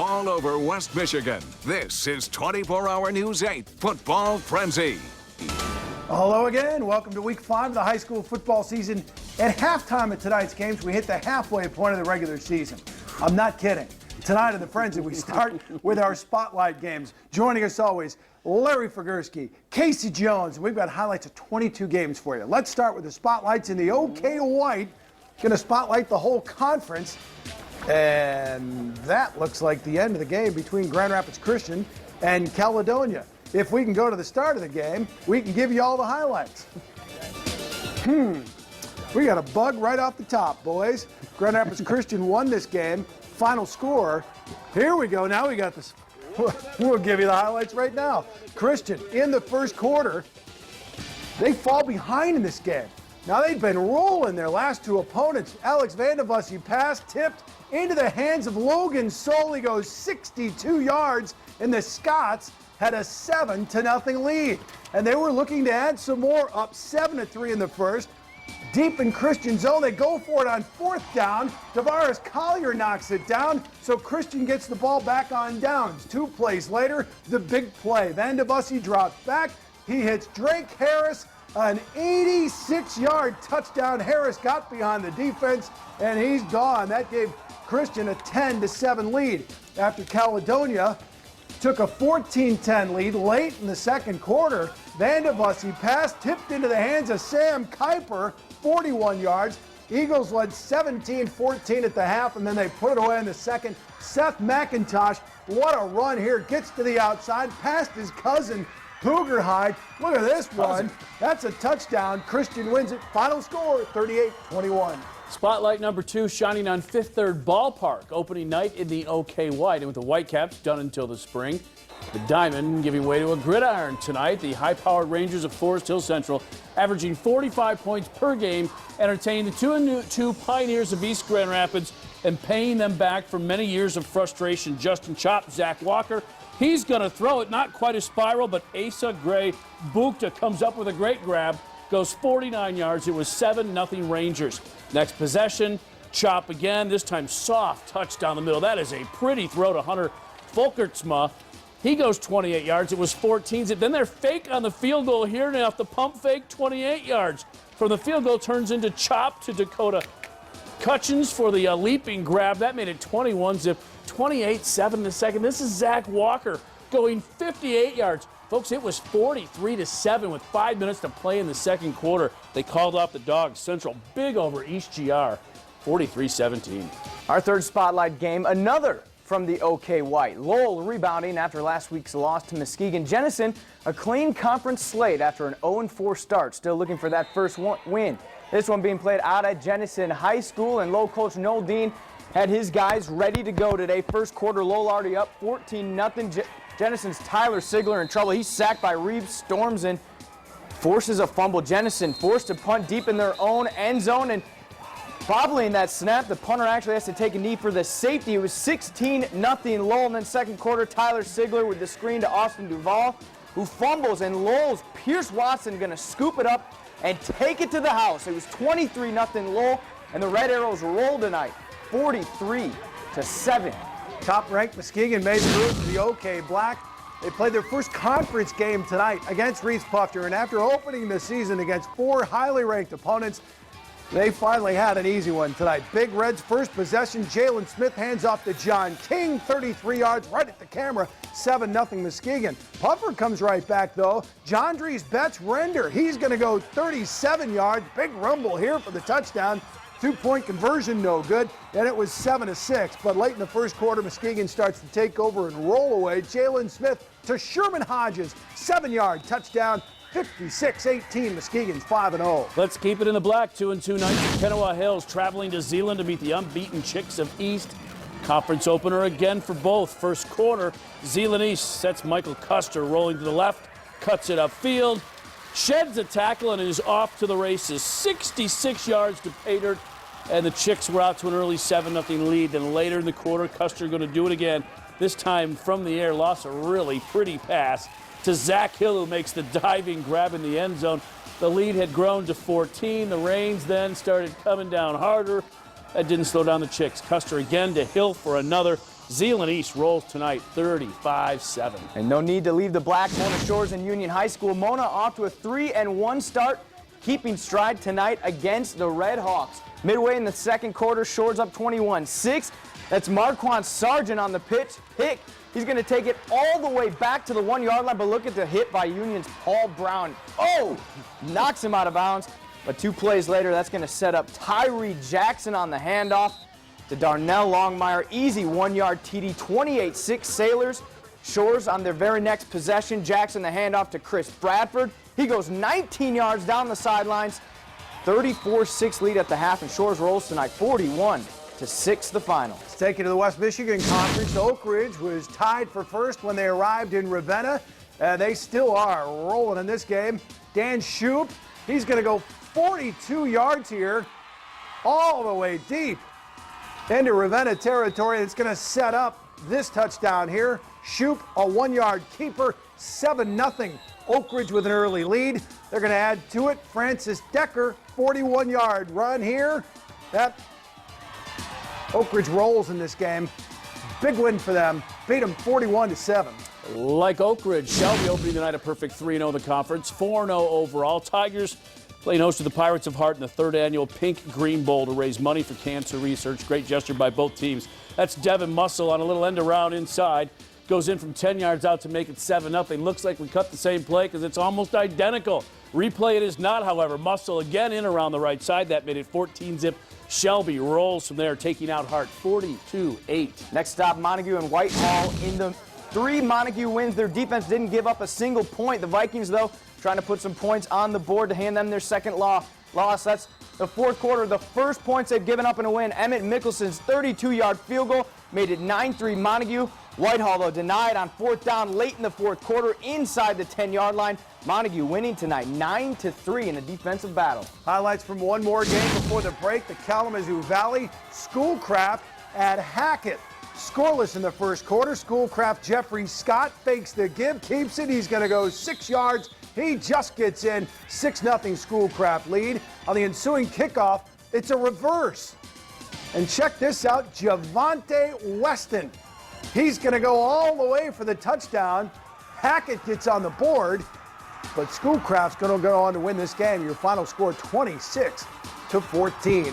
all over West Michigan. This is 24-Hour News 8 Football Frenzy. Hello again. Welcome to Week 5 of the high school football season. At halftime of tonight's games, we hit the halfway point of the regular season. I'm not kidding. Tonight in the Frenzy, we start with our spotlight games. Joining us always, Larry Figursky, Casey Jones, and we've got highlights of 22 games for you. Let's start with the spotlights in the OK White. Going to spotlight the whole conference. And that looks like the end of the game between Grand Rapids Christian and Caledonia. If we can go to the start of the game, we can give you all the highlights. We got a bug right off the top, boys. Grand Rapids Christian won this game. Final score, here we go. Now we got this. We'll give you the highlights right now. Christian, in the first quarter, they fall behind in this game. Now they've been rolling their last two opponents. Alex Vandebussy pass tipped into the hands of Logan Soley, goes 62 yards, and the Scots had a 7-0 lead. And they were looking to add some more, up 7-3 in the first. Deep in Christian zone, they go for it on fourth down. Tavares Collier knocks it down, so Christian gets the ball back on downs. 2 plays later, the big play. Vandebussy drops back. He hits Drake Harris, an 86-yard touchdown. Harris got behind the defense, and he's gone. That gave Christian a 10-7 lead. After Caledonia took a 14-10 lead late in the second quarter, Vandebussy pass tipped into the hands of Sam Kuiper, 41 yards. Eagles led 17-14 at the half, and then they put it away in the second. Seth McIntosh, what a run here, gets to the outside, past his cousin, Cougar High. Look at this one. That's a touchdown. Christian wins it. Final score, 38-21. Spotlight number 2 shining on Fifth Third Ballpark. Opening night in the OK White. And with the Whitecaps done until the spring, the Diamond giving way to a gridiron tonight. The high-powered Rangers of Forest Hill Central averaging 45 points per game, entertaining the 2-2 Pioneers of East Grand Rapids and paying them back for many years of frustration. Justin Chop, Zach Walker. He's going to throw it, not quite a spiral, but Asa Gray Bukta comes up with a great grab, goes 49 yards. It was 7-0 Rangers. Next possession, Chop again, this time soft touch down the middle. That is a pretty throw to Hunter Folkertsma. He goes 28 yards. It was 14. Then they're fake on the field goal here. Now off the pump fake, 28 yards. From the field goal turns into Chop to Dakota Cutchins for the leaping grab. That made it 21-zip. 28-7 in the second. This is Zach Walker going 58 yards. Folks, it was 43-7 with 5 minutes to play in the second quarter. They called off the Dogs. Central big over East GR, 43-17. Our third spotlight game, another from the OK White. Lowell rebounding after last week's loss to Muskegon. Jenison, a clean conference slate after an 0-4 start. Still looking for that first win. This one being played out at Jenison High School, and Lowell coach Noel Dean had his guys ready to go today. First quarter, Lowell already up 14-0. Jenison's Tyler Sigler in trouble. He's sacked by Reeves, storms in, forces a fumble. Jenison forced to punt deep in their own end zone, and bobbling that snap, the punter actually has to take a knee for the safety. It was 16-0 Lowell. And then second quarter, Tyler Sigler with the screen to Austin Duvall, who fumbles, and Lowell's Pierce Watson going to scoop it up and take it to the house. It was 23-0 Lowell, and the Red Arrows roll tonight, 43-7. Top-ranked Muskegon made the move to the OK Black. They played their first conference game tonight against Reeves Puffter, and after opening the season against 4 highly ranked opponents, they finally had an easy one tonight. Big Red's first possession, Jalen Smith hands off to John King, 33 yards right at the camera, 7-0 Muskegon. Puffer comes right back though. John Dries Betts Render, he's going to go 37 yards. Big rumble here for the touchdown. 2-point conversion, no good, and it was 7-6. But late in the first quarter, Muskegon starts to take over and roll away. Jalen Smith to Sherman Hodges, 7-yard touchdown, 56-18. Muskegon's 5-0. Let's keep it in the black. 2-2 night. Kenowa Hills traveling to Zeeland to meet the unbeaten Chicks of East. Conference opener again for both. First quarter, Zeeland East sets Michael Custer rolling to the left, cuts it upfield, sheds a tackle, and is off to the races. 66 yards to pay dirt. And the Chicks were out to an early 7-0 lead. Then later in the quarter, Custer going to do it again. This time from the air, lost a really pretty pass to Zach Hill, who makes the diving grab in the end zone. The lead had grown to 14. The rains then started coming down harder. That didn't slow down the Chicks. Custer again to Hill for another. Zeeland East rolls tonight 35-7. And no need to leave the black. Mona Shores and Union High School. Mona off to a 3-1 start, keeping stride tonight against the Red Hawks. Midway in the second quarter, Shores up 21-6. That's Marquand Sargent on the pitch. Hick, he's going to take it all the way back to the 1 yard line, but look at the hit by Union's Paul Brown. Oh, knocks him out of bounds. But 2 plays later, that's going to set up Tyree Jackson on the handoff to Darnell Longmire. Easy 1 yard TD, 28-6 Sailors. Shores on their very next possession. Jackson the handoff to Chris Bradford. He goes 19 yards down the sidelines. 34-6 lead at the half, and Shores rolls tonight 41-6 the final. Let's take you to the West Michigan Conference. Oakridge was tied for first when they arrived in Ravenna. They still are rolling in this game. Dan Shoup, he's going to go 42 yards here, all the way deep into Ravenna territory. It's going to set up this touchdown here. Shoup, a 1 yard keeper, 7-0. Oakridge with an early lead. They're going to add to it. Francis Decker, 41 yard run here. That Oakridge rolls in this game. Big win for them. Beat them 41-7. Like Oakridge, Shelby opening the night a perfect 3-0 in the conference, 4-0 overall. Tigers playing host to the Pirates of Heart in the 3rd annual Pink Green Bowl to raise money for cancer research. Great gesture by both teams. That's Devin Mussel on a little end around inside. Goes in from 10 yards out to make it 7-0. Looks like we cut the same play because it's almost identical. Replay it is not, however. Mussel again in around the right side. That made it 14-zip. Shelby rolls from there, taking out Hart 42-8. Next stop, Montague and Whitehall. In the 3 Montague wins, their defense didn't give up a single point. The Vikings, though, trying to put some points on the board to hand them their second loss. That's the 4th quarter. The first points they've given up in a win. Emmett Mickelson's 32-yard field goal made it 9-3 Montague. Whitehall, though, denied on 4th down late in the 4th quarter inside the 10-yard line. Montague winning tonight 9-3 in a defensive battle. Highlights from one more game before the break. The Kalamazoo Valley Schoolcraft at Hackett. Scoreless in the first quarter. Schoolcraft Jeffrey Scott fakes the give, keeps it. He's going to go 6 yards. He just gets in. 6-0 Schoolcraft lead. On the ensuing kickoff, it's a reverse. And check this out, Javante Weston. He's going to go all the way for the touchdown. Hackett gets on the board, but Schoolcraft's going to go on to win this game. Your final score 26-14.